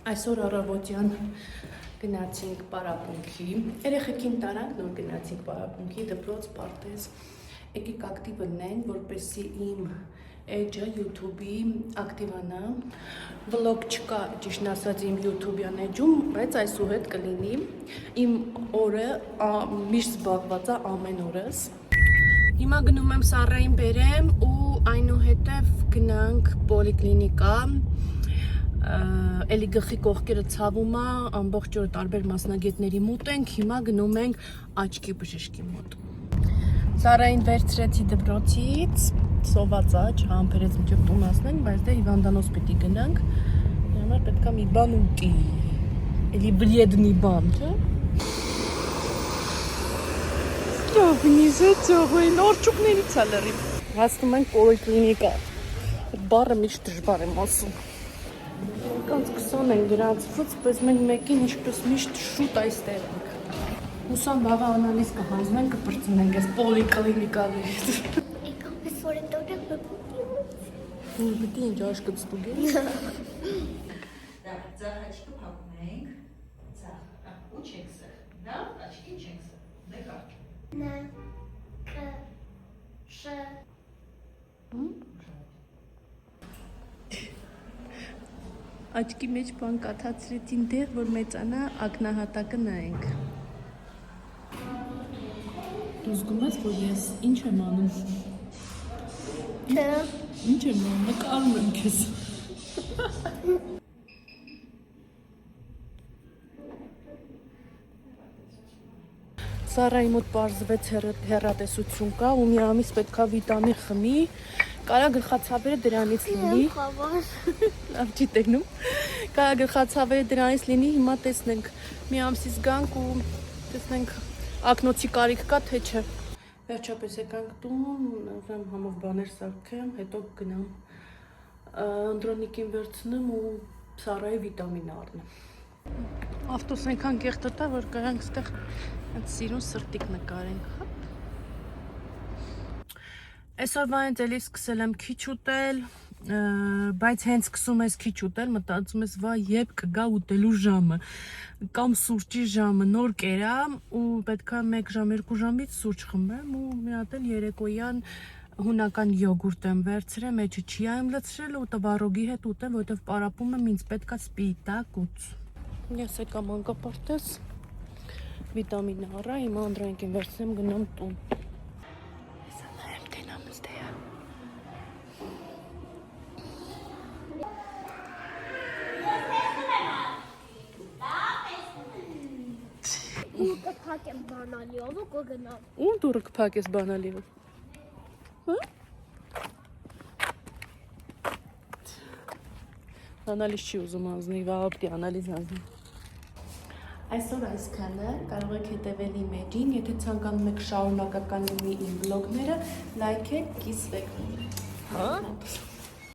Այսօր առավոտյան գնացինք պարապմունքի, երեխեքին տարանք, նոր գնացինք պարապմունքի, դպրոց, պարտեզ, եկեք ակտիվ լնենք, որպեսզի իմ էջը YouTube-ի ակտիվանա, վլոգ չկա, ճիշտն ասած իմ YouTube-յան էջում, բայց այսուհետ կլինի, իմ օրը միշտ զբաղված է ամեն օրս։ Հիմա գնում եմ Սառային բերեմ ու այնուհետև գնանք պոլիկլինիկա, էլի գլխի կողքերը ցավում է, ամբողջ օրը տարբեր մասնագետների մոտ ենք, հիմա գնում ենք աչքի բժշկի մոտ։ Սառային վերցրեցի դպրոցից, սոված է, չհամբերեց մինչև տուն հասնենք, բայց դե հիվանդանոց պիտի գնանք, դրա համար պետք է մի բան ուտի, էլի վրեդնի բան, չէ՞։ Ճողին, օրճուկներից է լրիվ։ Հասնում ենք պոլիկլինիկա, բառը միշտ դժվար եմ ասում։ Կանց 20 են գրանցված, բայց մենք մեկին ինչպես միշտ շուտ այստեղ ենք։ Հուսամ վաղը անալիզ կհանձնենք, կպրծնենք այս պոլիկլինիկաներից։ Եկապես օրենտորը բպուտի։ Բիտի ինչ աշկը ստուգի։ Ձախ աչքը փակում ենք, ձախ, ու չենք սեղ, դա աչքին չենք սեղ, դե կարդ։ Ն, Կ, Շ։ Աչքի մեջ բան կաթացրեցին դեղ, որ մեծանա ակնահատակը նայենք։ Դու զգում ես, որ ես ինչ եմ անում։ Չէ։ Ինչ եմ անում, նկարում եմ քեզ։ Սառայի մոտ պարզվեց հեռատեսություն կա ու մի ամիս պետքա վիտամին խմի, կարա գլխացավերը դրանից լինի։ Լավ չի տեգնում։ Կարա գլխացավերը դրանից լինի, հիմա տեսնենք, մի ամսից գանք ու տեսնենք ակնոցի կարիք կա, թե չէ։ Վերջապես եկանք տուն, ուզեմ համով բաներ սարքեմ, հետո գնամ Անդրոնիկին վերցնեմ ու Սառայի վիտամին առնեմ։ Ավտոս այնքան կեղտը տա, որ կարանք ստեղ այդ սիրուն սրտիկ նկարենք, հա։ Այսօրվա հենց էլի սկսել եմ քիչ ուտել, բայց հենց սկսում ես քիչ ուտել, մտածում ես վա երբ կգա ուտելու ժամը, կամ սուրճի ժամը, նոր կերա ու պետքա 1 ժամ, 2 ժամից սուրճ խմեմ ու մի հատ էլ երեկոյան հունական յոգուրտ եմ վերցրել, մեջը չիա եմ լցրել ու տվարոգի հետ ուտեմ, որովհետև պարապում եմ, ինձ պետքա սպիտակ ուծ։ Ես եկա մանկապարտեզ, վիտամին առա, հիմա Անդրանիկին վերցնեմ գնամ տուն։ Հեսա նայեմ տենամ ստեյա։ Ու կփակեմ բանալիով ու կգնամ։ Ում դուրը կփակես բանալիով։ Հա? Անալիզ չի ուզում անձնի, վաղը պիտի անալիզ անձնի։ Այսօր այսքանը, կարող եք հետևել իմ էջին, եթե ցանկանում եք շարունակական լինի իմ վլոգները, լայք եք, կիսվեք։ Հա?